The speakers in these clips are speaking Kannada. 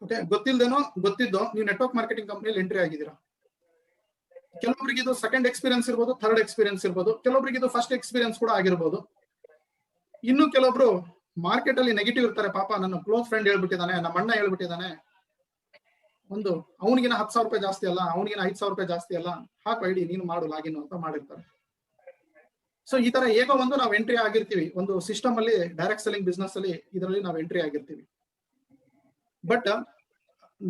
ಓಕೆ, ಗೊತ್ತಿಲ್ದೇನೋ ಗೊತ್ತಿದ್ದೋ ನೀವು ನೆಟ್ವರ್ಕ್ ಮಾರ್ಕೆಟಿಂಗ್ ಕಂಪ್ನಿಯಲ್ಲಿ ಎಂಟ್ರಿ ಆಗಿದ್ದೀರಾ. ಕೆಲವೊಬ್ಬರಿಗೆ ಇದು ಸೆಕೆಂಡ್ ಎಕ್ಸ್ಪೀರಿಯನ್ಸ್ ಇರ್ಬೋದು, ಥರ್ಡ್ ಎಕ್ಸ್ಪೀರಿಯನ್ಸ್ ಇರ್ಬೋದು, ಕೆಲವೊಬ್ಬರಿಗೆ ಇದು ಫಸ್ಟ್ ಎಕ್ಸ್ಪೀರಿಯನ್ಸ್ ಕೂಡ ಆಗಿರ್ಬೋದು. ಇನ್ನು ಕೆಲವೊಬ್ರು ಮಾರ್ಕೆಟ್ ಅಲ್ಲಿ ನೆಗೆಟಿವ್ ಇರ್ತಾರೆ. ಪಾಪ ನನ್ನ ಕ್ಲೋಸ್ ಫ್ರೆಂಡ್ ಹೇಳ್ಬಿಟ್ಟಿದ್ದಾನೆ, ನಮ್ಮ ಅಣ್ಣ ಹೇಳ್ಬಿಟ್ಟಿದ್ದಾನೆ, ಒಂದು ಅವನಿಗಿನ 10,000 ರೂಪಾಯಿ ಜಾಸ್ತಿ ಅಲ್ಲ, ಅವನಿಗಿನ 5,000 ರೂಪಾಯಿ ಜಾಸ್ತಿ ಅಲ್ಲ, ಹಾಕು ಐಡಿ ನೀನು ಮಾಡು ಲಾಗಿನ್ ಅಂತ ಮಾಡಿರ್ತಾರೆ. ಸೊ ಈ ತರ ಹೇಗೋ ಒಂದು ನಾವು ಎಂಟ್ರಿ ಆಗಿರ್ತೀವಿ ಒಂದು ಸಿಸ್ಟಮ್ ಅಲ್ಲಿ, ಡೈರೆಕ್ಟ್ ಸೆಲ್ಲಿಂಗ್ ಬಿಸ್ನೆಸ್ ಅಲ್ಲಿ ಇದರಲ್ಲಿ ನಾವು ಎಂಟ್ರಿ ಆಗಿರ್ತೀವಿ. ಬಟ್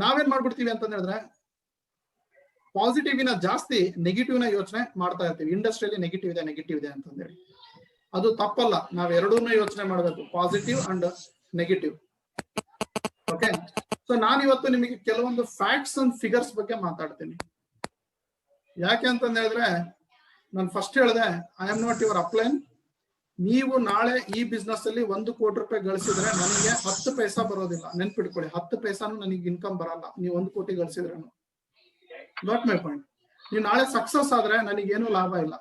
ನಾವೇನ್ ಮಾಡ್ಬಿಡ್ತೀವಿ ಅಂತ ಹೇಳಿದ್ರೆ ಪಾಸಿಟಿವ್ ಇನ ಜಾಸ್ತಿ ನೆಗೆಟಿವ್ ನ ಯೋಚನೆ ಮಾಡ್ತಾ ಇರ್ತೀವಿ. ಇಂಡಸ್ಟ್ರಿಯಲ್ಲಿ ನೆಗೆಟಿವ್ ಇದೆ ಅಂತಂದೇಳಿ ಅದು ತಪ್ಪಲ್ಲ. ನಾವ್ ಎರಡೂನು ಯೋಚನೆ ಮಾಡಬೇಕು, positive and negative. Okay, so ನಾನಿವತ್ತು ನಿಮಗೆ ಕೆಲವೊಂದು ಫ್ಯಾಕ್ಟ್ಸ್ ಅಂಡ್ ಫಿಗರ್ಸ್ ಬಗ್ಗೆ ಮಾತಾಡ್ತೀನಿ. ಯಾಕೆ ಅಂತಂದ ಹೇಳಿದ್ರೆ ನಾನು ಫಸ್ಟ್ ಹೇಳಿದೆ, ಐ ಆಮ್ ನಾಟ್ ಯುವರ್ ಅಪ್ಲೈನ್. ನೀವು ನಾಳೆ ಈ ಬಿಸ್ನೆಸ್ ಅಲ್ಲಿ 1 ಕೋಟಿ ರೂಪಾಯಿ ಗಳಿಸಿದ್ರೆ ನನಗೆ 10 ಪೈಸಾ ಬರೋದಿಲ್ಲ. ನೆನ್ಪಿಟ್ಕೊಳ್ಳಿ, 10 ಪೈಸಾನು ನನಗೆ ಇನ್ಕಮ್ ಬರಲ್ಲ ನೀವು 1 ಕೋಟಿ ಗಳಿಸಿದ್ರೆ. Not my point. ನೀವು ನಾಳೆ ಸಕ್ಸಸ್ ಆದ್ರೆ ನನಗೇನು ಲಾಭ ಇಲ್ಲ.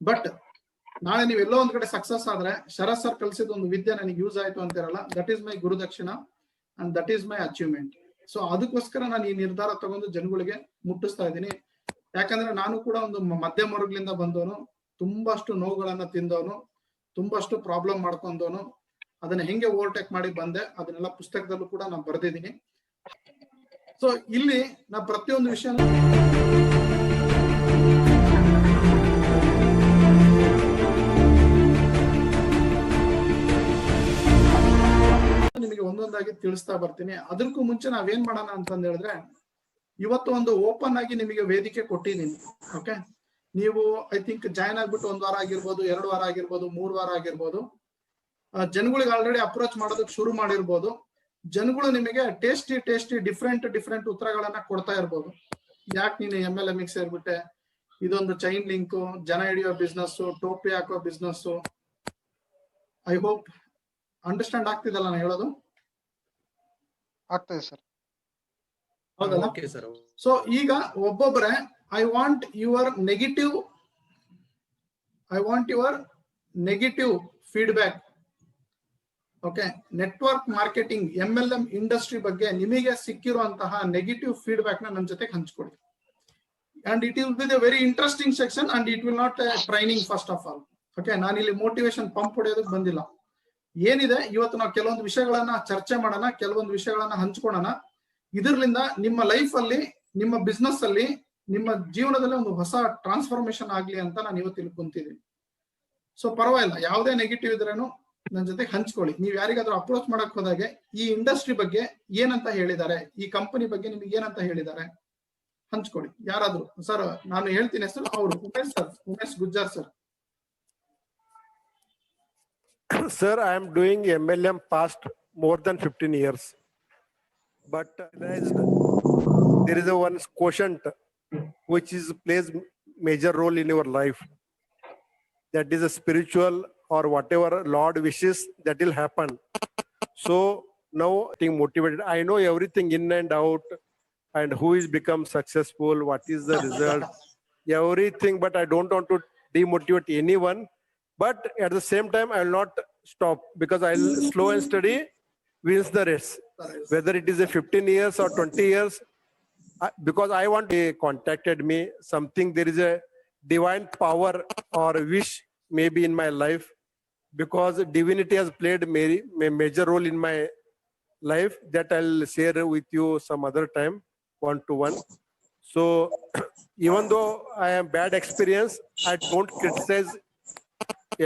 ಬಟ್ ನಾಳೆ ನೀವು ಎಲ್ಲೋ ಒಂದ್ ಕಡೆ ಸಕ್ಸಸ್ ಆದ್ರೆ ಶರತ್ ಸರ್ ಕಲಿಸಿದ ಒಂದು ವಿದ್ಯೆ ನನಗೆ ಯೂಸ್ ಆಯ್ತು ಅಂತಿರಲ್ಲ, that is my gurudakshina and that is my achievement. So ಅದಕ್ಕೋಸ್ಕರ ನಾನು ಈ ನಿರ್ಧಾರ ತಗೊಂಡು ಜನಗಳಿಗೆ ಮುಟ್ಟಿಸ್ತಾ ಇದ್ದೀನಿ. ಯಾಕಂದ್ರೆ ನಾನು ಕೂಡ ಒಂದು ಮಧ್ಯಮ ವರ್ಗದಿಂದ ಬಂದವನು, ತುಂಬಷ್ಟು ನೋವುಗಳನ್ನ ತಿಂದವನು, ತುಂಬಷ್ಟು ಪ್ರಾಬ್ಲಮ್ ಮಾಡ್ಕೊಂಡವನು. ಅದನ್ನ ಹೆಂಗೆ ಓವರ್ಟೇಕ್ ಮಾಡಿ ಬಂದೆ ಅದನ್ನೆಲ್ಲ ಪುಸ್ತಕದಲ್ಲೂ ಕೂಡ ನಾನು ಬರೆದಿದ್ದೀನಿ. ಸೊ ಇಲ್ಲಿ ನಾ ಪ್ರತಿಯೊಂದು ವಿಷಯ ನಿಮಗೆ ಒಂದೊಂದಾಗಿ ತಿಳಿಸ್ತಾ ಬರ್ತೀನಿ. ಅದಕ್ಕೂ ಮುಂಚೆ ನಾವೇನ್ ಮಾಡೋಣ ಅಂತಂದ ಹೇಳಿದ್ರೆ, ಇವತ್ತು ಒಂದು ಓಪನ್ ಆಗಿ ನಿಮಗೆ ವೇದಿಕೆ ಕೊಟ್ಟಿದ್ದೀನಿ. ಓಕೆ, ನೀವು ಐ ಥಿಂಕ್ ಜಾಯ್ನ್ ಆಗ್ಬಿಟ್ಟು 1 ವಾರ ಆಗಿರ್ಬೋದು, 2 ವಾರ ಆಗಿರ್ಬೋದು, 3 ವಾರ ಆಗಿರ್ಬೋದು. ಜನಗಳಿಗೆ ಆಲ್ರೆಡಿ ಅಪ್ರೋಚ್ ಮಾಡೋದಕ್ಕೆ ಶುರು ಮಾಡಿರ್ಬೋದು. ಜನಗಳು ನಿಮಗೆ ಟೇಸ್ಟಿ ಡಿಫ್ರೆಂಟ್ ಉತ್ತರಗಳನ್ನ ಕೊಡ್ತಾ ಇರ್ಬೋದು. ಯಾಕೆ ನೀನು MLM ಸೇರ್ಬಿಟ್ಟೆ, ಇದೊಂದು ಚೈನ್ ಲಿಂಕ್, ಜನ ಹಿಡಿಯೋ ಬಿಸ್ನೆಸ್, ಟೋಪಿ ಹಾಕೋ ಬಿಸ್ನೆಸ್. ಐ ಹೋಪ್ ಅಂಡರ್ಸ್ಟ್ಯಾಂಡ್ ಆಗ್ತಿದಲ್ಲ ನಾನು ಹೇಳೋದು? ಆಗ್ತದೆ ಸರ್. ಹೌದಲ್ಲ? ಸೊ ಈಗ ಒಬ್ಬೊಬ್ಬರೇ I want your negative feedback. Okay, network marketing MLM industry ಬಗ್ಗೆ ನಿಮಗೆ ಸಿಕ್ಕಿರುವಂತಹ ನೆಗೆಟಿವ್ ಫೀಡ್ಬ್ಯಾಕ್ ನ ನನ್ನ ಜೊತೆಗೆ ಹಂಚ್ಕೊಡಿ. And it will be the very interesting section and it will not training first of all. Okay, ನಾನು ಇಲ್ಲಿ ಮೋಟಿವೇಶನ್ ಪಂಪ್ ಹೊಡೆಯೋದಕ್ಕೆ ಬಂದಿಲ್ಲ. ಏನಿದೆ ಇವತ್ತು ನಾವು ಕೆಲವೊಂದು ವಿಷಯಗಳನ್ನ ಚರ್ಚೆ ಮಾಡೋಣ, ಕೆಲವೊಂದು ವಿಷಯಗಳನ್ನ ಹಂಚ್ಕೊಳ್ಳೋಣ. ಇದರಿಂದ ನಿಮ್ಮ ಲೈಫ್ ಅಲ್ಲಿ, ನಿಮ್ಮ ಬಿಸ್ನೆಸ್ ಅಲ್ಲಿ, ನಿಮ್ಮ ಜೀವನದಲ್ಲಿ ಒಂದು ಹೊಸ ಟ್ರಾನ್ಸ್ಫಾರ್ಮೇಶನ್ ಆಗ್ಲಿ ಅಂತ ನಾನು ಇವತ್ತು ಇಲ್ಲಿ ಕುಂತಿದ್ದೀನಿ. ಸೊ ಪರವಾಗಿಲ್ಲ, ಯಾವುದೇ ನೆಗೆಟಿವ್ ಇದ್ರೇನು ನನ್ನ ಜೊತೆ ಹಂಚ್ಕೊಳ್ಳಿ. ನೀವು ಯಾರಿಗಾದ್ರೂ ಅಪ್ರೋಚ್ ಮಾಡಕ್ ಹೋದಾಗೆ ಈ ಇಂಡಸ್ಟ್ರಿ ಬಗ್ಗೆ ಏನಂತ ಹೇಳಿದ್ದಾರೆ, ಈ ಕಂಪನಿ ಬಗ್ಗೆ ನಿಮ್ಗೆ ಏನಂತ ಹೇಳಿದ್ದಾರೆ ಹಂಚ್ಕೊಳ್ಳಿ. ಯಾರಾದ್ರೂ ಸರ್ ನಾನು ಹೇಳ್ತೀನಿ ಹೆಸರು, ಅವರು Umesh Gujjar sir. Sir, I am doing MLM past more than 15 years. But there is a one quotient which plays major role in your life. That is a spiritual or whatever Lord wishes that will happen. So now being motivated, I know everything in and out and who is become successful, what is the result, everything. But I don't want to demotivate anyone. But at the same time, I will not stop because I'll slow and steady wins the race. Whether it is a 15 years or 20 years, because I want, they contacted me, something, there is a divine power or wish maybe in my life, because divinity has played a major role in my life, that I'll share with you some other time, one-to-one. So even though I have bad experience, I don't criticize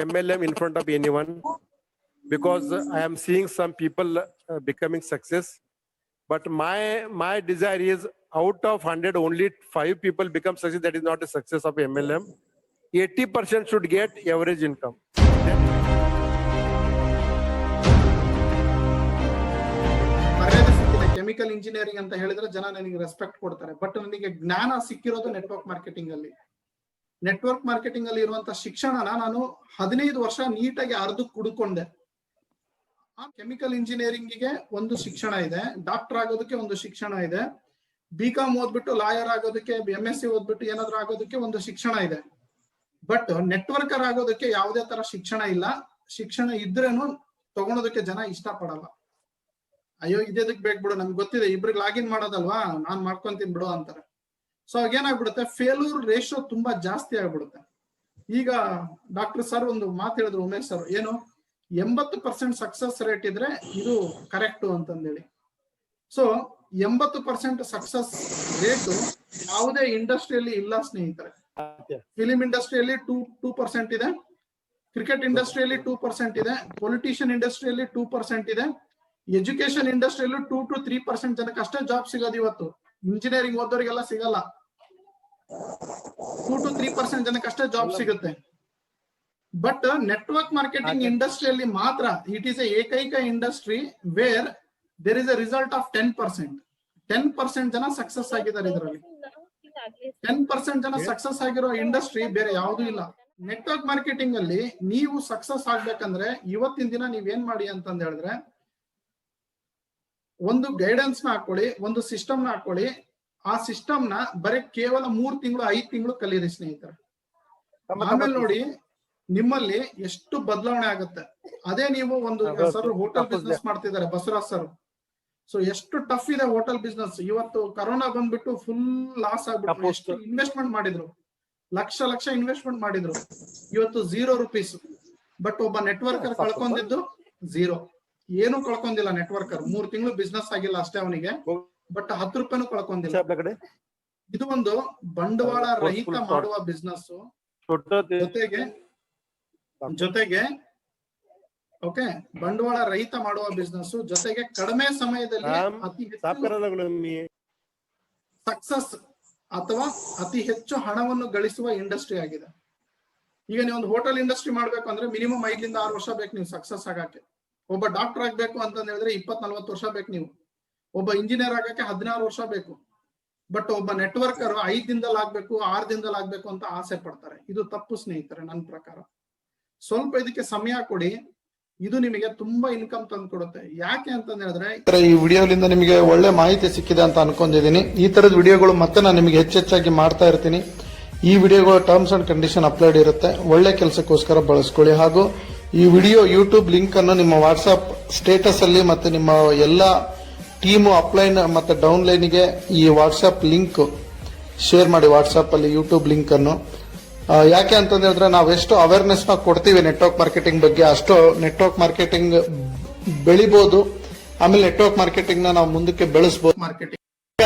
MLM in front of anyone, because I am seeing some people becoming success. But my desire is, out of 100, only 5 people become success. That is not a success of MLM. 80% should get average income. Chemical engineering ಅಂತ ಹೇಳಿದ್ರೆ ಜನ ನನಗೆ ರೆಸ್ಪೆಕ್ಟ್ ಕೊಡ್ತಾರೆ. ಬಟ್ ನನಗೆ ಜ್ಞಾನ ಸಿಕ್ಕಿರೋದು ನೆಟ್ವರ್ಕ್ ಮಾರ್ಕೆಟಿಂಗ್ ಅಲ್ಲಿ. ನೆಟ್ವರ್ಕ್ ಮಾರ್ಕೆಟಿಂಗ್ ಅಲ್ಲಿ ಇರುವಂತಹ ಶಿಕ್ಷಣನ ನಾನು 15 ವರ್ಷ ನೀಟಾಗಿ ಅರ್ದು ಕುಡ್ಕೊಂಡೆ. ಆ ಕೆಮಿಕಲ್ ಇಂಜಿನಿಯರಿಂಗ್ ಗೆ ಒಂದು ಶಿಕ್ಷಣ ಇದೆ, ಡಾಕ್ಟರ್ ಆಗೋದಕ್ಕೆ ಒಂದು ಶಿಕ್ಷಣ ಇದೆ, BCom ಓದ್ಬಿಟ್ಟು ಲಾಯರ್ ಆಗೋದಕ್ಕೆ, MSc ಓದ್ಬಿಟ್ಟು ಏನಾದ್ರೂ ಆಗೋದಕ್ಕೆ ಒಂದು ಶಿಕ್ಷಣ ಇದೆ. ಬಟ್ ನೆಟ್ವರ್ಕರ್ ಆಗೋದಕ್ಕೆ ಯಾವುದೇ ತರ ಶಿಕ್ಷಣ ಇಲ್ಲ. ಶಿಕ್ಷಣ ಇದ್ರೇನು ತಗೊಳೋದಕ್ಕೆ ಜನ ಇಷ್ಟಪಡಲ್ಲ. ಅಯ್ಯೋ ಇದಕ್ಕೆ ಬೇಕು ಬಿಡು, ನಮ್ಗೆ ಗೊತ್ತಿದೆ ಇಬ್ರಿಗೆ ಲಾಗಿನ್ ಮಾಡೋದಲ್ವಾ, ನಾನ್ ಮಾಡ್ಕೊಂತೀನಿ ಬಿಡು ಅಂತಾರೆ. ಸೊ ಅವಾಗ ಏನಾಗ್ಬಿಡುತ್ತೆ, ಫೇಲ್ಯೂರ್ ರೇಷಿಯೋ ತುಂಬಾ ಜಾಸ್ತಿ ಆಗ್ಬಿಡುತ್ತೆ. ಈಗ ಡಾಕ್ಟರ್ ಸರ್ ಒಂದು ಮಾತು ಹೇಳಿದ್ರು, ಉಮೇಶ್ ಸರ್, ಏನು 80% ಸಕ್ಸಸ್ ರೇಟ್ ಇದ್ರೆ ಇದು ಕರೆಕ್ಟ್ ಅಂತಂದೇಳಿ. ಸೊ 80% ಸಕ್ಸಸ್ ರೇಟ್ ಯಾವುದೇ ಇಂಡಸ್ಟ್ರಿಯಲ್ಲಿ ಇಲ್ಲ ಸ್ನೇಹಿತರೆ. ಫಿಲಿಂ ಇಂಡಸ್ಟ್ರಿಯಲ್ಲಿ 2% ಇದೆ, ಕ್ರಿಕೆಟ್ ಇಂಡಸ್ಟ್ರಿಯಲ್ಲಿ 2% ಇದೆ, ಪೊಲಿಟಿಷಿಯನ್ ಇಂಡಸ್ಟ್ರಿಯಲ್ಲಿ 2% ಇದೆ, ಎಜುಕೇಶನ್ ಇಂಡಸ್ಟ್ರಿಯಲ್ಲೂ 2 to 3% ಜನಕ್ಕೆ ಅಷ್ಟೇ ಜಾಬ್ ಸಿಗೋದು ಇವತ್ತು. ಇಂಜಿನಿಯರಿಂಗ್ ಓದೋರಿಗೆಲ್ಲ ಸಿಗಲ್ಲ. 2 to 3% ಜನಕ್ಕೆ ಅಷ್ಟೇ ಜಾಬ್ ಸಿಗುತ್ತೆ. ಬಟ್ ನೆಟ್ವರ್ಕ್ ಮಾರ್ಕೆಟಿಂಗ್ ಇಂಡಸ್ಟ್ರಿಯಲ್ಲಿ ಮಾತ್ರ ಇಟ್ ಈಸ್ ಎ ಏಕೈಕ industry where there is a result of 10%. 10% ಜನ ಸಕ್ಸಸ್ ಆಗಿದ್ದಾರೆ ಇದರಲ್ಲಿ. 10% ಜನ ಸಕ್ಸಸ್ ಆಗಿರೋ ಇಂಡಸ್ಟ್ರಿ ಬೇರೆ ಯಾವುದೂ ಇಲ್ಲ. ನೆಟ್ವರ್ಕ್ ಮಾರ್ಕೆಟಿಂಗ್ ಅಲ್ಲಿ ನೀವು ಸಕ್ಸಸ್ ಆಗ್ಬೇಕಂದ್ರೆ ಇವತ್ತಿನ ದಿನ ನೀವೇನ್ ಮಾಡಿ ಅಂತಂದ್ ಹೇಳಿದ್ರೆ, ಒಂದು ಗೈಡೆನ್ಸ್ ನ ಹಾಕೊಳ್ಳಿ, ಒಂದು ಸಿಸ್ಟಮ್ ನ ಹಾಕೊಳ್ಳಿ. ಆ ಸಿಸ್ಟಮ್ ನ ಬರೀ ಕೇವಲ 3 ತಿಂಗಳು 5 ತಿಂಗಳು ಕಲೀರಿ ಸ್ನೇಹಿತರೆ. ಆಮೇಲೆ ನೋಡಿ ನಿಮ್ಮಲ್ಲಿ ಎಷ್ಟು ಬದಲಾವಣೆ ಆಗುತ್ತೆ. ಅದೇ ನೀವು ಒಂದು ಸರ್ ಹೋಟೆಲ್ ಬಿಸ್ನೆಸ್ ಮಾಡ್ತಿದ್ದಾರೆ ಬಸವರಾಜ್ ಸರ್. ಸೊ ಎಷ್ಟು ಟಫ್ ಇದೆ ಹೋಟೆಲ್ ಬಿಸ್ನೆಸ್. ಇವತ್ತು ಕರೋನಾ ಬಂದ್ಬಿಟ್ಟು ಫುಲ್ ಲಾಸ್ ಆಗ್ಬಿಟ್ಟು ಎಷ್ಟು ಇನ್ವೆಸ್ಟ್ಮೆಂಟ್ ಮಾಡಿದ್ರು, ಲಕ್ಷ ಇನ್ವೆಸ್ಟ್ಮೆಂಟ್ ಮಾಡಿದ್ರು, ಇವತ್ತು 0 ರೂಪೀಸ್. ಬಟ್ ಒಬ್ಬ ನೆಟ್ವರ್ಕರ್ ಕಳ್ಕೊಂಡಿದ್ದು 0, ಏನು ಕಳ್ಕೊಂಡಿಲ್ಲ ನೆಟ್ವರ್ಕರ್. 3 ತಿಂಗಳು ಬಿಸ್ನೆಸ್ ಆಗಿಲ್ಲ ಅಷ್ಟೇ ಅವನಿಗೆ, ಬಟ್ 10 ರೂಪಾಯಿನೂ ಕಳ್ಕೊಂಡಿಲ್ಲ. ಇದು ಒಂದು ಬಂಡವಾಳ ರಹಿತ ಮಾಡುವ ಬಿಸ್ನೆಸ್. ಜೊತೆಗೆ ಓಕೆ, ಬಂಡವಾಳ ರಹಿತ ಮಾಡುವ ಬಿಸ್ನೆಸ್, ಜೊತೆಗೆ ಕಡಿಮೆ ಸಮಯದಲ್ಲಿ ಅತಿ ಹೆಚ್ಚು ಸಕ್ಸಸ್ ಅಥವಾ ಅತಿ ಹೆಚ್ಚು ಹಣವನ್ನು ಗಳಿಸುವ ಇಂಡಸ್ಟ್ರಿ ಆಗಿದೆ. ಈಗ ನೀವು ಒಂದು ಹೋಟೆಲ್ ಇಂಡಸ್ಟ್ರಿ ಮಾಡ್ಬೇಕು ಅಂದ್ರೆ ಮಿನಿಮಮ್ 5 ರಿಂದ 6 ವರ್ಷ ಬೇಕು ನೀವು ಸಕ್ಸಸ್ ಆಗಕ್ಕೆ. ಒಬ್ಬ ಡಾಕ್ಟರ್ ಆಗ್ಬೇಕು ಅಂತ ಹೇಳಿದ್ರೆ 20-40 ವರ್ಷ ಬೇಕು ನೀವು. ಒಬ್ಬ ಇಂಜಿನಿಯರ್ ಆಗಕ್ಕೆ 16 ವರ್ಷ ಬೇಕು. ಬಟ್ ಒಬ್ಬ ನೆಟ್ವರ್ಕರ್ 5 ದಿನದಲ್ಲಿ ಆಗ್ಬೇಕು, 6 ದಿನದಲ್ಲಿ ಆಗ್ಬೇಕು ಅಂತ ಆಸೆ ಪಡ್ತಾರೆ. ಇದು ತಪ್ಪು ಸ್ನೇಹಿತರೆ ನನ್ನ ಪ್ರಕಾರ. ಸ್ವಲ್ಪ ಇದಕ್ಕೆ ಸಮಯ ಕೊಡಿ, ಇದು ನಿಮಗೆ ತುಂಬಾ ಇನ್ಕಮ್ ತಂದು ಕೊಡುತ್ತೆ. ಯಾಕೆ ಅಂತ ಹೇಳಿದ್ರೆ, ಈ ವಿಡಿಯೋಲಿಂದ ನಿಮಗೆ ಒಳ್ಳೆ ಮಾಹಿತಿ ಸಿಕ್ಕಿದೆ ಅಂತ ಅನ್ಕೊಂಡಿದ್ದೀನಿ. ಈ ತರದ ವಿಡಿಯೋಗಳು ಮತ್ತೆ ನಾನು ನಿಮಗೆ ಹೆಚ್ಚೆಚ್ಚಾಗಿ ಮಾಡ್ತಾ ಇರ್ತೀನಿ. ಈ ವಿಡಿಯೋಗಳು ಟರ್ಮ್ಸ್ ಅಂಡ್ ಕಂಡೀಷನ್ ಅಪ್ಲೋಡ್ ಇರುತ್ತೆ, ಒಳ್ಳೆ ಕೆಲಸಕ್ಕೋಸ್ಕರ ಬಳಸ್ಕೊಳ್ಳಿ. ಹಾಗೂ ಈ ವಿಡಿಯೋ ಯೂಟ್ಯೂಬ್ ಲಿಂಕ್ ಅನ್ನು ನಿಮ್ಮ ವಾಟ್ಸ್ಆಪ್ ಸ್ಟೇಟಸ್ ಅಲ್ಲಿ ಮತ್ತೆ ನಿಮ್ಮ ಎಲ್ಲಾ ಟೀಮು ಅಪ್ಲೈನ್ ಮತ್ತೆ ಡೌನ್ಲೈನ್ಗೆ ಈ ವಾಟ್ಸ್ಆಪ್ ಲಿಂಕ್ ಶೇರ್ ಮಾಡಿ. ವಾಟ್ಸ್ಆಪ್ ಅಲ್ಲಿ ಯೂಟ್ಯೂಬ್ ಲಿಂಕ್ ಅನ್ನು ಯಾಕೆ ಅಂತಂದ್ರೆ ಹೇಳಿದ್ರೆ, ನಾವೆಷ್ಟು ಅವೇರ್ನೆಸ್ ನ ಕೊಡ್ತೀವಿ ನೆಟ್ವರ್ಕ್ ಮಾರ್ಕೆಟಿಂಗ್ ಬಗ್ಗೆ, ಅಷ್ಟು ನೆಟ್ವರ್ಕ್ ಮಾರ್ಕೆಟಿಂಗ್ ಬೆಳಿಬಹುದು. ಆಮೇಲೆ ನೆಟ್ವರ್ಕ್ ಮಾರ್ಕೆಟಿಂಗ್ ನ ನಾವು ಮುಂದಕ್ಕೆ ಬೆಳೆಸಬಹುದು. Marketing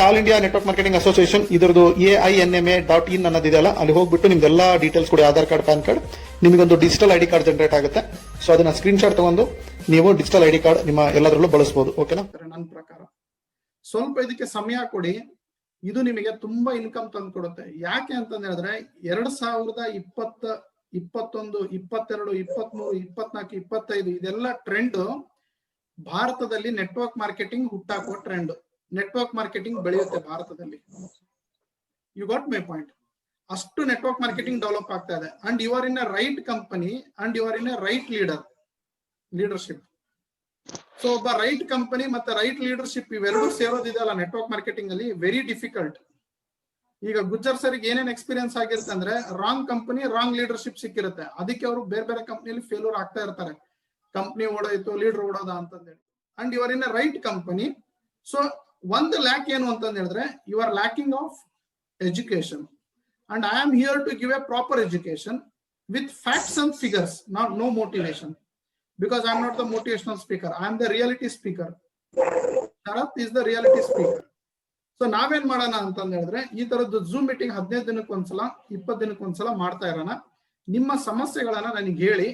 all India network marketing association ಇದರದು AINMA.in ಅನ್ನೋದಿದೆಯಲ್ಲ, ಅಲ್ಲಿ ಹೋಗ್ಬಿಟ್ಟು ನಿಮ್ದೆಲ್ಲ ಡೀಟೇಲ್ಸ್ ಕೊಡಿ, ಆಧಾರ್ ಕಾರ್ಡ್, ಪ್ಯಾನ್ ಕಾರ್ಡ್, ನಿಮಗೊಂದು ಡಿಜಿಟಲ್ ID ಕಾರ್ಡ್ ಜನರೇಟ್ ಆಗುತ್ತೆ. ಸೊ ಅದನ್ನ ಸ್ಕ್ರೀನ್ ಶಾಟ್ ತಗೊಂಡು ನೀವು ಡಿಜಿಟಲ್ ID ಕಾರ್ಡ್ ನಿಮ್ಮ ಎಲ್ಲದರಲ್ಲೂ ಬಳಸಬಹುದು. ಓಕೆನಾ? ನನ್ನ ಪ್ರಕಾರ ಸ್ವಲ್ಪ ಇದಕ್ಕೆ ಸಮಯ ಕೊಡಿ, ಇದು ನಿಮಗೆ ತುಂಬಾ ಇನ್ಕಮ್ ತಂದು ಕೊಡುತ್ತೆ. ಯಾಕೆ ಅಂತ ಹೇಳಿದ್ರೆ 2020, 21, 22, 23, 24, 25 ಇದೆಲ್ಲ ಟ್ರೆಂಡ್ ಭಾರತದಲ್ಲಿ ನೆಟ್ವರ್ಕ್ ಮಾರ್ಕೆಟಿಂಗ್ ಹುಟ್ಟಾಕುವ ಟ್ರೆಂಡ್. ನೆಟ್ವರ್ಕ್ ಮಾರ್ಕೆಟಿಂಗ್ ಬೆಳೆಯುತ್ತೆ ಭಾರತದಲ್ಲಿ. You got my point. ಅಷ್ಟು ನೆಟ್ವರ್ಕ್ ಮಾರ್ಕೆಟಿಂಗ್ ಡೆವಲಪ್ ಆಗ್ತಾ ಇದೆ. And you are in a right company and you are in a right leadership. So ಒಬ್ಬ ರೈಟ್ ಕಂಪನಿ ಮತ್ತೆ ರೈಟ್ ಲೀಡರ್ಶಿಪ್ ಇವೆರಡೂ ಸೇರೋದಿದೆಯಲ್ಲ ನೆಟ್ವರ್ಕ್ ಮಾರ್ಕೆಟಿಂಗ್ ಅಲ್ಲಿ, ವೆರಿ ಡಿಫಿಕಲ್ಟ್. ಈಗ ಗುಜ್ಜರ್ ಸರಿಗೆ ಏನೇನ್ ಎಕ್ಸ್ಪೀರಿಯನ್ಸ್ ಆಗಿರುತ್ತೆ ಅಂದ್ರೆ, ರಾಂಗ್ ಕಂಪನಿ ರಾಂಗ್ ಲೀಡರ್ಶಿಪ್ ಸಿಕ್ಕಿರುತ್ತೆ, ಅದಕ್ಕೆ ಅವರು ಬೇರೆ ಬೇರೆ ಕಂಪನಿಯಲ್ಲಿ ಫೇಲ್ಯೂರ್ ಆಗ್ತಾ ಇರ್ತಾರೆ. ಕಂಪನಿ ಓಡೋಯ್ತು, ಲೀಡರ್ ಓಡೋದ ಅಂತಂದೇಳಿ. And you are in a right company. So ಒಂದು ಲ್ಯಾಕ್ ಏನು ಅಂತಂದ್ ಹೇಳಿದ್ರೆ, you are lacking of education. And I am here to give a proper education with facts and figures, not no motivation. Because I am not the motivational speaker, I am the reality speaker. Sharath is the reality speaker. So ನಾವೇನ್ ಮಾಡೋಣ ಅಂತಂದ್ ಹೇಳಿದ್ರೆ, ಈ ತರದ್ದು ಝೂಮ್ ಮೀಟಿಂಗ್ 15 ದಿನಕ್ಕೊಂದ್ಸಲ 20 ದಿನಕ್ಕೊಂದ್ಸಲ ಮಾಡ್ತಾ ಇರೋಣ. ನಿಮ್ಮ ಸಮಸ್ಯೆಗಳನ್ನ ನನಗೆ ಹೇಳಿ,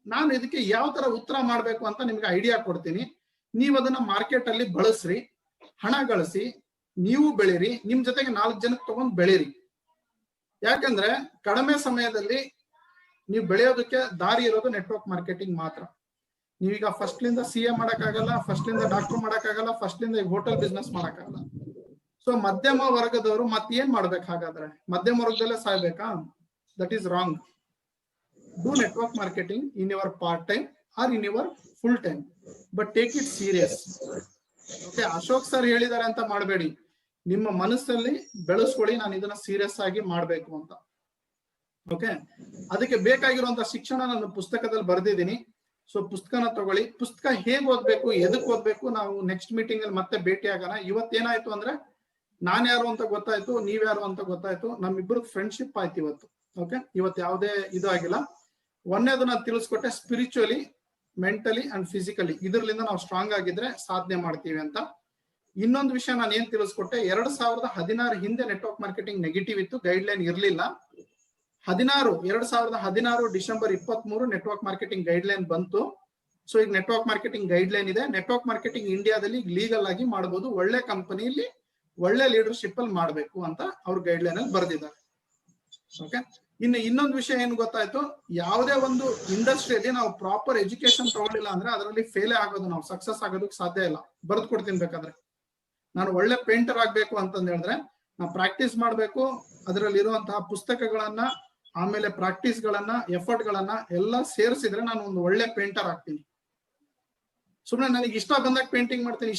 ನಾನು ಇದಕ್ಕೆ ಯಾವ ತರ ಉತ್ತರ ಮಾಡ್ಬೇಕು ಅಂತ ನಿಮ್ಗೆ ಐಡಿಯಾ ಕೊಡ್ತೀನಿ. ನೀವು ಅದನ್ನ ಮಾರ್ಕೆಟ್ ಅಲ್ಲಿ ಬಳಸ್ರಿ, ಹಣ ಗಳಿಸಿ, ನೀವು ಬೆಳೀರಿ, ನಿಮ್ ಜೊತೆಗೆ 4 ಜನಕ್ಕೆ ತಗೊಂಡ್ ಬೆಳೀರಿ. ಯಾಕಂದ್ರೆ ಕಡಿಮೆ ಸಮಯದಲ್ಲಿ ನೀವು ಬೆಳೆಯೋದಕ್ಕೆ ದಾರಿ ಇರೋದು ನೆಟ್ವರ್ಕ್ ಮಾರ್ಕೆಟಿಂಗ್ ಮಾತ್ರ. ನೀವೀಗ ಫಸ್ಟ್ ಲಿಂದ CA ಮಾಡಕ್ಕಾಗಲ್ಲ, ಫಸ್ಟ್ ಲಿಂದ ಡಾಕ್ಟರ್ ಮಾಡಕ್ಕಾಗಲ್ಲ, ಫಸ್ಟ್ ಲಿಂದ ಹೋಟೆಲ್ ಬಿಸ್ನೆಸ್ ಮಾಡಕ್ಕಾಗಲ್ಲ. ಸೊ ಮಧ್ಯಮ ವರ್ಗದವರು ಮತ್ತೇನ್ ಮಾಡ್ಬೇಕು ಹಾಗಾದ್ರೆ? ಮಧ್ಯಮ ವರ್ಗದಲ್ಲೇ ಸಾಯ್ಬೇಕಾ? That is wrong. Do network marketing in your part time or in your full time, but take it serious. Okay, Ashok sir ಹೇಳಿದ್ದಾರೆ ಅಂತ ಮಾಡಬೇಡಿ. ನಿಮ್ಮ ಮನಸ್ಸಲ್ಲಿ ಬೆಳೆಸ್ಕೊಳ್ಳಿ, ನಾನು ಇದನ್ನ ಸೀರಿಯಸ್ ಆಗಿ ಮಾಡ್ಬೇಕು ಅಂತ. ಓಕೆ, ಅದಕ್ಕೆ ಬೇಕಾಗಿರುವಂತ ಶಿಕ್ಷಣ ನಾನು ಪುಸ್ತಕದಲ್ಲಿ ಬರೆದಿದ್ದೀನಿ. ಸೊ ಪುಸ್ತಕನ ತಗೊಳ್ಳಿ. ಪುಸ್ತಕ ಹೇಗ್ ಓದ್ಬೇಕು, ಎದಕ್ ಓದ್ಬೇಕು, ನಾವು ನೆಕ್ಸ್ಟ್ ಮೀಟಿಂಗ್ ಅಲ್ಲಿ ಮತ್ತೆ ಭೇಟಿ ಆಗೋಣ. ಇವತ್ತೇನಾಯ್ತು ಅಂದ್ರೆ ನಾನ್ ಯಾರು ಅಂತ ಗೊತ್ತಾಯ್ತು, ನೀವ್ಯಾರು ಅಂತ ಗೊತ್ತಾಯ್ತು, ನಮ್ಮಿಬ್ರು ಫ್ರೆಂಡ್ಶಿಪ್ ಆಯ್ತು ಇವತ್ತು. ಓಕೆ, ಇವತ್ತು ಯಾವುದೇ ಇದು ಆಗಿಲ್ಲ. ಒಂದೇದನ್ನ ತಿಳಿಸ್ಕೊಟ್ಟೆ, ಸ್ಪಿರಿಚುವಲಿ, ಮೆಂಟಲಿ ಅಂಡ್ ಫಿಸಿಕಲಿ ಇದರಿಂದ ನಾವು ಸ್ಟ್ರಾಂಗ್ ಆಗಿದ್ರೆ ಸಾಧನೆ ಮಾಡ್ತೀವಿ ಅಂತ. ಇನ್ನೊಂದು ವಿಷಯ ನಾನು ಏನ್ ತಿಳಿಸ್ಕೊಟ್ಟೆ, 2016 ಹಿಂದೆ ನೆಟ್ವರ್ಕ್ ಮಾರ್ಕೆಟಿಂಗ್ ನೆಗೆಟಿವ್ ಇತ್ತು, ಗೈಡ್ ಲೈನ್ ಇರ್ಲಿಲ್ಲ. 2016 December 23 network marketing guide line ಬಂತು. ಸೊ ಈಗ ನೆಟ್ವರ್ಕ್ ಮಾರ್ಕೆಟಿಂಗ್ ಗೈಡ್ ಲೈನ್ ಇದೆ. ನೆಟ್ವರ್ಕ್ ಮಾರ್ಕೆಟಿಂಗ್ ಇಂಡಿಯಾದಲ್ಲಿ ಲೀಗಲ್ ಆಗಿ ಮಾಡಬಹುದು, ಒಳ್ಳೆ ಕಂಪನಿಯಲ್ಲಿ ಒಳ್ಳೆ ಲೀಡರ್ಶಿಪ್ ಅಲ್ಲಿ ಮಾಡಬೇಕು ಅಂತ ಅವ್ರ ಗೈಡ್ ಲೈನ್ ಅಲ್ಲಿ ಬರೆದಿದ್ದಾರೆ. ಓಕೆ, ಇನ್ನೊಂದು ವಿಷಯ ಏನ್ ಗೊತ್ತಾಯ್ತು, ಯಾವುದೇ ಒಂದು ಇಂಡಸ್ಟ್ರಿಯಲ್ಲಿ ನಾವು ಪ್ರಾಪರ್ ಎಜುಕೇಶನ್ ತಗೊಳ್ಳಿಲ್ಲ ಅಂದ್ರೆ ಅದರಲ್ಲಿ ಫೇಲ್ ಆಗೋದು, ನಾವು ಸಕ್ಸಸ್ ಆಗೋದಕ್ಕೆ ಸಾಧ್ಯ ಇಲ್ಲ. ಬರೆದು ಕೊಡ್ತೀನಿ ಬೇಕಾದ್ರೆ. ನಾನು ಒಳ್ಳೆ ಪೇಂಟರ್ ಆಗ್ಬೇಕು ಅಂತಂದ ಹೇಳಿದ್ರೆ ನಾವು ಪ್ರಾಕ್ಟೀಸ್ ಮಾಡ್ಬೇಕು, ಅದರಲ್ಲಿ ಇರುವಂತಹ ಪುಸ್ತಕಗಳನ್ನ, ಆಮೇಲೆ ಪ್ರಾಕ್ಟೀಸ್ ಗಳನ್ನ, ಎಫರ್ಟ್ ಗಳನ್ನ ಎಲ್ಲ ಸೇರಿಸಿದ್ರೆ ನಾನು ಒಂದು ಒಳ್ಳೆ ಪೇಂಟರ್ ಆಗ್ತೀನಿ. ಸುಮ್ಮನೆ ನನಗೆ ಇಷ್ಟ ಬಂದಾಗ ಪೇಂಟಿಂಗ್ ಮಾಡ್ತೀನಿ,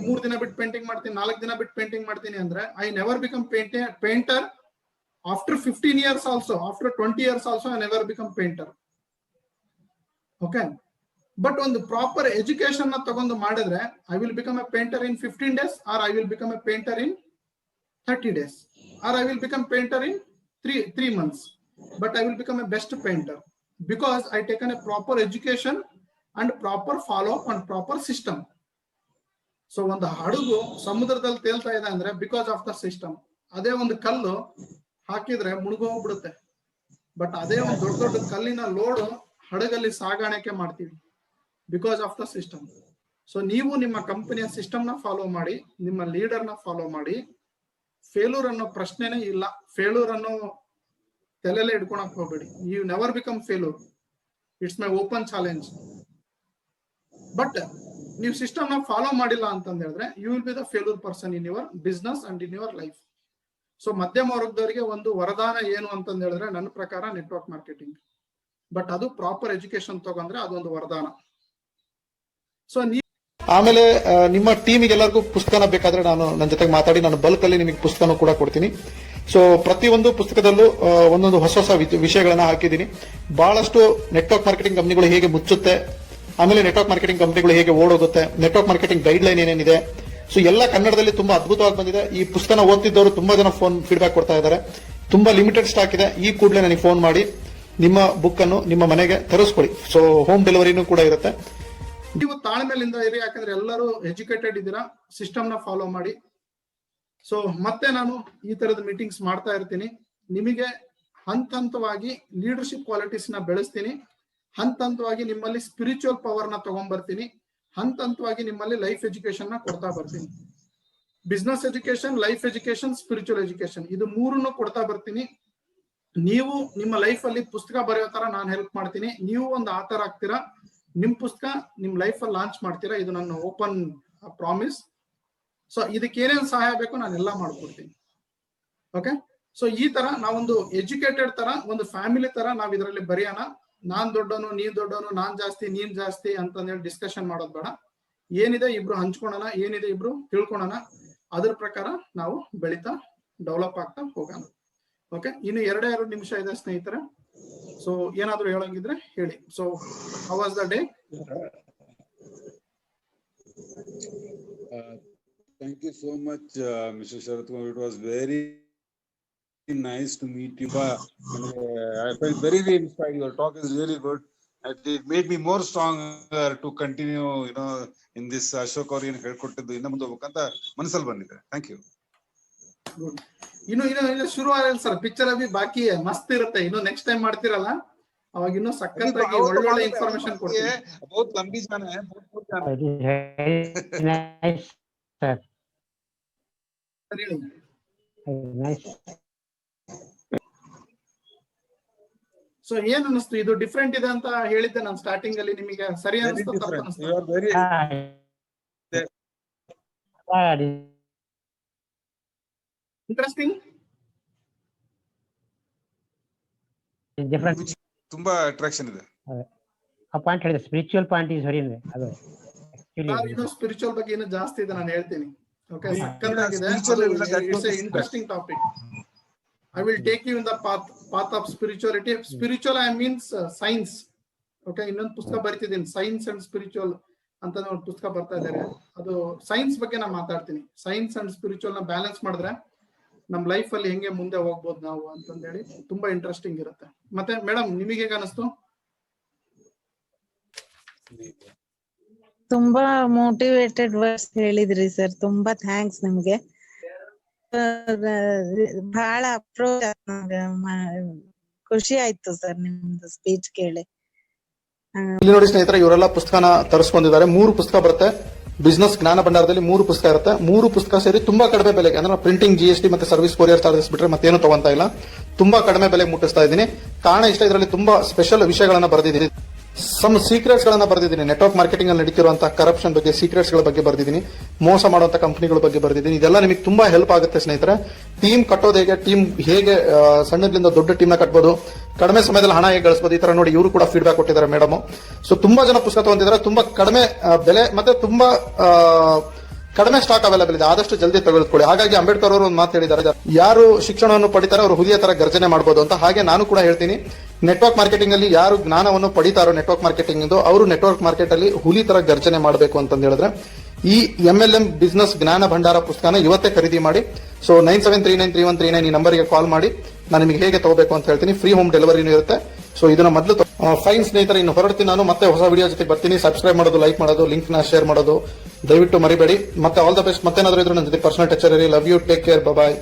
3 ದಿನ ಬಿಟ್ಟು ಪೇಂಟಿಂಗ್ ಮಾಡ್ತೀನಿ, 4 ದಿನ ಬಿಟ್ಟು ಪೇಂಟಿಂಗ್ ಮಾಡ್ತೀನಿ ಅಂದ್ರೆ I never become painter. After 15 years also, after 20 years also, I never become painter. Okay, but on the proper education na tagondu madidre I will become a painter in 15 days, or I will become a painter in 30 days, or I will become painter in 3 months, but I will become a best painter because I taken a proper education and proper follow up and proper system. So ಒಂದು ಹಡಗು ಸಮುದ್ರದಲ್ಲಿ ತೇಲ್ತಾ ಇದೆ ಅಂದ್ರೆ ಬಿಕಾಸ್ ಆಫ್ ದ ಸಿಸ್ಟಮ್. ಅದೇ ಒಂದು ಕಲ್ಲು ಹಾಕಿದ್ರೆ ಮುಳುಗೋಗ್ಬಿಡುತ್ತೆ. ಬಟ್ ಅದೇ ಒಂದು ದೊಡ್ಡ ದೊಡ್ಡ ಕಲ್ಲಿನ ಲೋಡ್ ಹಡಗಲ್ಲಿ ಸಾಗಾಣಿಕೆ ಮಾಡ್ತೀವಿ because of the system. So ನೀವು ನಿಮ್ಮ ಕಂಪನಿಯ ಸಿಸ್ಟಮ್ ನ ಫಾಲೋ ಮಾಡಿ, ನಿಮ್ಮ ಲೀಡರ್ ನ ಫಾಲೋ ಮಾಡಿ. ಫೇಲ್ಯೂರ್ ಅನ್ನೋ ಪ್ರಶ್ನೆನೇ ಇಲ್ಲ. ಫೇಲ್ಯೂರ್ ಅನ್ನೋ ತಲೆಯಲ್ಲೇ ಇಟ್ಕೊಳಕ್ ಹೋಗ್ಬೇಡಿ. You never become failure. It's my open challenge. But ನೀವು ಸಿಸ್ಟಮ್ ನ ಫಾಲೋ ಮಾಡಿಲ್ಲ ಅಂತಂದ ಹೇಳಿದ್ರೆ you will be the failure person in your business and in your life. So ಮಧ್ಯಮ ವರ್ಗದವರಿಗೆ ಒಂದು ವರದಾನ ಏನು ಅಂತಂದ ಹೇಳಿದ್ರೆ ನನ್ನ ಪ್ರಕಾರ ನೆಟ್ವರ್ಕ್ ಮಾರ್ಕೆಟಿಂಗ್. ಬಟ್ ಅದು ಪ್ರಾಪರ್ ಎಜುಕೇಶನ್ ತಗೊಂಡ್ರೆ ಅದೊಂದು ವರದಾನ. ಸೊ ಆಮೇಲೆ ನಿಮ್ಮ ಟೀಮಿಗೆ ಎಲ್ಲರಿಗೂ ಪುಸ್ತಕನ ಬೇಕಾದ್ರೆ ನಾನು ನನ್ನ ಜೊತೆಗೆ ಮಾತಾಡಿ ನಾನು ಬಲ್ಕ್ ಅಲ್ಲಿ ನಿಮಗೆ ಪುಸ್ತಕನೂ ಕೂಡ ಕೊಡ್ತೀನಿ. ಸೊ ಪ್ರತಿಯೊಂದು ಪುಸ್ತಕದಲ್ಲೂ ಒಂದೊಂದು ಹೊಸ ಹೊಸ ವಿಷಯಗಳನ್ನ ಹಾಕಿದ್ದೀನಿ. ಬಹಳಷ್ಟು ನೆಟ್ವರ್ಕ್ ಮಾರ್ಕೆಟಿಂಗ್ ಕಂಪನಿಗಳು ಹೇಗೆ ಮುಚ್ಚುತ್ತೆ, ಆಮೇಲೆ ನೆಟ್ವರ್ಕ್ ಮಾರ್ಕೆಟಿಂಗ್ ಕಂಪನಿಗಳು ಹೇಗೆ ಓಡೋಗುತ್ತೆ, ನೆಟ್ವರ್ಕ್ ಮಾರ್ಕೆಟಿಂಗ್ ಗೈಡ್ ಲೈನ್ ಏನೇನಿದೆ, ಸೊ ಎಲ್ಲ ಕನ್ನಡದಲ್ಲಿ ತುಂಬಾ ಅದ್ಭುತವಾಗಿ ಬಂದಿದೆ. ಈ ಪುಸ್ತಕ ಓದ್ತಿದ್ದವರು ತುಂಬಾ ಜನ ಫೀಡ್ಬ್ಯಾಕ್ ಕೊಡ್ತಾ ಇದ್ದಾರೆ. ತುಂಬಾ ಲಿಮಿಟೆಡ್ ಸ್ಟಾಕ್ ಇದೆ. ಈ ಕೂಡಲೇ ನನಗೆ ಫೋನ್ ಮಾಡಿ ನಿಮ್ಮ ಬುಕ್ ಅನ್ನು ನಿಮ್ಮ ಮನೆಗೆ ತರಿಸ್ಕೊಳ್ಳಿ. ಸೊ ಹೋಮ್ ಡೆಲಿವರಿನೂ ಕೂಡ ಇರುತ್ತೆ. ನೀವು ತಾಳ್ಮೆಲಿಂದ ಇರಿ, ಯಾಕಂದ್ರೆ ಎಲ್ಲರೂ ಎಜುಕೇಟೆಡ್ ಇದ್ದೀರಾ. ಸಿಸ್ಟಮ್ ನ ಫಾಲೋ ಮಾಡಿ. ಸೊ ಮತ್ತೆ ನಾನು ಈ ತರದ ಮೀಟಿಂಗ್ಸ್ ಮಾಡ್ತಾ ಇರ್ತೀನಿ. ನಿಮಗೆ ಹಂತವಾಗಿ ಲೀಡರ್ಶಿಪ್ ಕ್ವಾಲಿಟೀಸ್ ನ ಬೆಳೆಸ್ತೀನಿ. ಹಂತವಾಗಿ ನಿಮ್ಮಲ್ಲಿ ಸ್ಪಿರಿಚುವಲ್ ಪವರ್ ನ ತಗೊಂಡ್ಬರ್ತೀನಿ. ಹಂತವಾಗಿ ನಿಮ್ಮಲ್ಲಿ ಲೈಫ್ ಎಜುಕೇಶನ್ ನ ಕೊಡ್ತಾ ಬರ್ತೀನಿ. Business education, life education, spiritual education, ಇದು ಮೂರನ್ನು ಕೊಡ್ತಾ ಬರ್ತೀನಿ. ನೀವು ನಿಮ್ಮ ಲೈಫ್ ಅಲ್ಲಿ ಪುಸ್ತಕ ಬರೆಯೋ ತರ ನಾನು ಹೆಲ್ಪ್ ಮಾಡ್ತೀನಿ. ನೀವು ಒಂದು ಆಥರ್ ಆಗ್ತೀರಾ, ನಿಮ್ ಪುಸ್ತಕ ನಿಮ್ ಲೈಫ್ ಅಲ್ಲಿ ಲಾಂಚ್ ಮಾಡ್ತೀರಾ. ಇದು ನನ್ನ ಓಪನ್ ಪ್ರಾಮಿಸ್. ಸೊ ಇದಕ್ಕೆ ಏನೇನು ಸಹಾಯ ಬೇಕು ನಾನು ಎಲ್ಲ ಮಾಡ್ಕೊಡ್ತೀನಿ. ಓಕೆ, ಸೊ ಈ ತರ ನಾವೊಂದು ಎಜುಕೇಟೆಡ್ ತರ, ಒಂದು ಫ್ಯಾಮಿಲಿ ತರ ನಾವ್ ಇದರಲ್ಲಿ ಬರೆಯೋಣ. ನಾನ್ ದೊಡ್ಡವನು, ನೀನ್ ದೊಡ್ಡವನು, ನಾನ್ ಜಾಸ್ತಿ ನೀನ್ ಜಾಸ್ತಿ ಅಂತಂದೇಳಿ ಡಿಸ್ಕಷನ್ ಮಾಡೋದು ಬೇಡ. ಏನಿದೆ ಇಬ್ರು ಹಂಚ್ಕೊಳೋಣ, ಏನಿದೆ ಇಬ್ರು ತಿಳ್ಕೊಳೋಣ. ಅದ್ರ ಪ್ರಕಾರ ನಾವು ಬೆಳೀತಾ ಡೆವಲಪ್ ಆಗ್ತಾ ಹೋಗೋಣ. ಓಕೆ, ಇನ್ನು 2 ನಿಮಿಷ ಇದೆ ಸ್ನೇಹಿತರೆ. ಸೊ ಏನಾದ್ರು ಹೇಳಂಗಿದ್ರೆ ಹೇಳಿ. So how was the day? Thank you so much, Mr. Sharath Kumar. It was very nice to meet you. I felt very inspired. Your talk is really good. It made me more stronger to continue, in this Ashok Oriyan ಹೇಳ್ಕೊಟ್ಟಿದ್ದು ಇನ್ನ ಮುಂದೆ ಹೋಗ್ಬೇಕಂತ ಮನಸ್ಸಲ್ಲಿ ಬಂದಿದೆ. Thank you. ಇನ್ನು ಶುರು ಆಗಿಲ್ಲ ಸರ್. ಪಿಕ್ಚರ್ ಅಭಿ ಬಾಕಿ ಮಸ್ತ್ ಇರುತ್ತೆ. ಇನ್ನು ನೆಕ್ಸ್ಟ್ ಟೈಮ್ ಮಾಡ್ತಿರಲ್ಲ ಅವಾಗ ಇನ್ನೂ ಸಕ್ಕತ್ತಾಗಿ ಒಳ್ಳೊಳ್ಳೆ ಇನ್ಫಾರ್ಮೇಶನ್ ಕೊಡ್ತೀನಿ. बहुत लंबी जाना है, बहुत जाना है. Sir. Nice. ಸೊ ಏನ್ ಅನಿಸ್ತು? ಇದು ಡಿಫ್ರೆಂಟ್ ಇದೆ ಅಂತ ಹೇಳಿದ್ದೆ ನಾನು ಸ್ಟಾರ್ಟಿಂಗ್ ಅಲ್ಲಿ. ನಿಮಗೆ ಸರಿ ಅನಿಸ್ತು, ತಪ್ಪು ಅನಿಸ್ತು? ಇಂಟ್ರೆಸ್ಟಿಂಗ್, ಡಿಫರೆಂಟ್, ತುಂಬಾ ಅಟ್ರಾಕ್ಷನ್ ಇದೆ. ಆ ಪಾಯಿಂಟ್ ಹೇಳಿದೆ, ಸ್ಪಿರಿಚುವಲ್ ಪಾಯಿಂಟ್ ಈಸ್ ವೆರಿ ಅದು ಇದು ಸ್ಪಿರಿಚುವಲ್ ಬಗ್ಗೆ ಇನ್ನೂ ಜಾಸ್ತಿ ಇದೆ, ನಾನು ಹೇಳ್ತೀನಿ. ಓಕೆ, ಸಕ್ಕತ್ತಾಗಿದೆ. It's A interesting topic. I will take you in the path of spirituality. Spiritual I means science. Okay, ಇನ್ನೊಂದು ಪುಸ್ತಕ ಬರಿತಿದ್ದೀನಿ, ಸೈನ್ಸ್ ಅಂಡ್ ಸ್ಪಿರಿಚುವಲ್ ಅಂತ ಒಂದು ಪುಸ್ತಕ ಬರ್ತಾ ಇದ್ದಾರೆ. ಅದು ಸೈನ್ಸ್ ಬಗ್ಗೆ ನಾನು ಮಾತಾಡ್ತೀನಿ. ಸೈನ್ಸ್ ಅಂಡ್ ಸ್ಪಿರಿಚುವಲ್ ನ ಬ್ಯಾಲೆನ್ಸ್ ಮಾಡಿದ್ರೆ ನಮ್ ಲೈಫ್ ಅಲ್ಲಿ ಹೆಂಗೆ ಮುಂದೆ ಹೋಗ್ಬೋದು ನಾವು ಅಂತಂದೇಳಿ ತುಂಬಾ ಇಂಟ್ರೆಸ್ಟಿಂಗ್ ಇರುತ್ತೆ. ಮತ್ತೆ ಮೇಡಮ್, ನಿಮಗೆ ಹೇಗೆ ಅನಿಸ್ತು? ತುಂಬಾ ಮೋಟಿವೇಟೆಡ್ ವರ್ಡ್ಸ್ ಹೇಳಿದ್ರಿ ಸರ್, ತುಂಬಾ ಥ್ಯಾಂಕ್ಸ್ ನಿಮ್ಗೆ. ಬಹಳ ಅಪ್ರೋಚ್ ಖುಷಿ ಆಯ್ತು ಸರ್ ನಿಮ್ದು ಸ್ಪೀಚ್ ಕೇಳಿ. ಇಲ್ಲಿ ನೋಡಿ ಸ್ನೇಹಿತರೆ, ಇವರೆಲ್ಲ ಪುಸ್ತಕನ ತರಿಸ್ಕೊಂಡಿದ್ದಾರೆ. 3 ಪುಸ್ತಕ ಬರುತ್ತೆ ಬಿಸ್ನೆಸ್ ಜ್ಞಾನ ಭಂಡಾರದಲ್ಲಿ. 3 ಪುಸ್ತಕ ಇರುತ್ತೆ. 3 ಪುಸ್ತಕ ಸೇರಿ ತುಂಬಾ ಕಡಿಮೆ ಬೆಲೆಗೆ, ಅಂದ್ರೆ ಪ್ರಿಂಟಿಂಗ್, GST ಮತ್ತೆ ಸರ್ವಿಸ್ ಕೊರಿಯರ್ ಚಾರ್ಜಸ್ ಬಿಟ್ರೆ ಮತ್ತೇನು ತಗೊಂತ ಇಲ್ಲ. ತುಂಬಾ ಕಡಿಮೆ ಬೆಲೆಗೆ ಮುಟ್ಟಿಸ್ತಾ ಇದ್ದೀನಿ. ಕಾರಣ ಇಷ್ಟ, ಇದರಲ್ಲಿ ತುಂಬಾ ಸ್ಪೆಷಲ್ ವಿಷಯಗಳನ್ನ ಬರೆದಿದ್ದೀನಿ. ಸಮ್ ಸೀಕ್ರೆಟ್ಸ್ ಗಳನ್ನ ಬರೆದಿದ್ದೀನಿ. ನೆಟ್ವರ್ಕ್ ಮಾರ್ಕೆಟಿಂಗ್ ಅಲ್ಲಿ ನಡೀತಿರುವಂತಹ ಕರಪ್ಷನ್ ಬಗ್ಗೆ, ಸೀಕ್ರೆಟ್ಸ್ ಗಳ ಬಗ್ಗೆ ಬರೆದಿದ್ದೀನಿ. ಮೋಸ ಮಾಡುವಂತ ಕಂಪನಿಗಳ ಬಗ್ಗೆ ಬರೆದಿದ್ದೀನಿ. ಇದೆಲ್ಲ ನಿಮಗೆ ತುಂಬಾ ಹೆಲ್ಪ್ ಆಗುತ್ತೆ ಸ್ನೇಹಿತರೆ. ಟೀಮ್ ಕಟ್ಟೋದು ಹೇಗೆ, ಟೀಮ್ ಹೇಗೆ ಸಣ್ಣದ್ರಿಂದ ದೊಡ್ಡ ಟೀಮ್ ನ ಕಟ್ಬೋದು, ಕಡಿಮೆ ಸಮಯದಲ್ಲಿ ಹಣ ಹೇಗೆ ಗಳಿಸಬಹುದು, ಈ ತರ ನೋಡಿ ಇವರು ಕೂಡ ಫೀಡ್ಬ್ಯಾಕ್ ಕೊಟ್ಟಿದ್ದಾರೆ ಮೇಡಮ್. ಸೊ ತುಂಬಾ ಜನ ಪುಸ್ತಕ ತಗೊಂಡಿದ್ದಾರೆ. ತುಂಬಾ ಕಡಿಮೆ ಬೆಲೆ ಮತ್ತೆ ತುಂಬಾ ಕಡಿಮೆ ಸ್ಟಾಕ್ ಅವೈಲೇಬಲ್ ಇದೆ. ಆದಷ್ಟು ಜಲ್ದಿ ತೆಗೆದುಕೊಳ್ಳಿ. ಹಾಗಾಗಿ ಅಂಬೇಡ್ಕರ್ ಅವರು ಒಂದು ಮಾತು ಹೇಳಿದ್ದಾರೆ, ಯಾರು ಶಿಕ್ಷಣವನ್ನು ಪಡಿತಾರೆ ಅವರು ಹುಲಿಯ ತರ ಗರ್ಜನೆ ಮಾಡಬಹುದು ಅಂತ. ಹಾಗೆ ನಾನು ಕೂಡ ಹೇಳ್ತೀನಿ, ನೆಟ್ವರ್ಕ್ ಮಾರ್ಕೆಟಿಂಗ್ ಅಲ್ಲಿ ಯಾರು ಜ್ಞಾನವನ್ನು ಪಡಿತಾರೋ ನೆಟ್ವರ್ಕ್ ಮಾರ್ಕೆಟಿಂಗ್ ಅವರು ನೆಟ್ವರ್ಕ್ ಮಾರ್ಕೆಟ್ ಅಲ್ಲಿ ಹುಲಿ ತರ ಗರ್ಜನೆ ಮಾಡಬೇಕು ಅಂತ ಹೇಳಿದ್ರೆ ಈ MLM ಬಿಸ್ನೆಸ್ ಜ್ಞಾನ ಭಂಡಾರ ಪುಸ್ತಕನ ಇವತ್ತೇ ಖರೀದಿ ಮಾಡಿ. ಸೊ 97393139 ಈ ನಂಬರ್ಗೆ ಕಾಲ್ ಮಾಡಿ, ನಾನು ನಿಮಗೆ ಹೇಗೆ ತಗೋಬೇಕು ಅಂತ ಹೇಳ್ತೀನಿ. ಫ್ರೀ ಹೋಮ್ ಡೆಲಿವರಿನೂ ಇರುತ್ತೆ. ಸೊ ಇದನ್ನ ಮೊದಲು ಫೈನ್ ಸ್ನೇಹಿತರೆ, ಇನ್ನು ಹೊರಡ್ತೀನಿ ನಾನು. ಮತ್ತೆ ಹೊಸ ವಿಡಿಯೋ ಜೊತೆ ಬರ್ತೀನಿ. ಸಬ್ಸ್ಕ್ರೈಬ್ ಮಾಡೋದು, ಲೈಕ್ ಮಾಡೋದು, ಲಿಂಕ್ ನ ಶೇರ್ ಮಾಡೋದು ದಯವಿಟ್ಟು ಮರಿಬೇಡಿ. ಮತ್ತೆ ಆಲ್ ದ ಬೆಸ್ಟ್. ಮತ್ತೇನಾದ್ರೂ ಇದ್ರೆ ನನ್ನ ಜೊತೆ ಪರ್ಸನಲ್ ಟಚ್ ಇರಿ. Love you, take care, bye.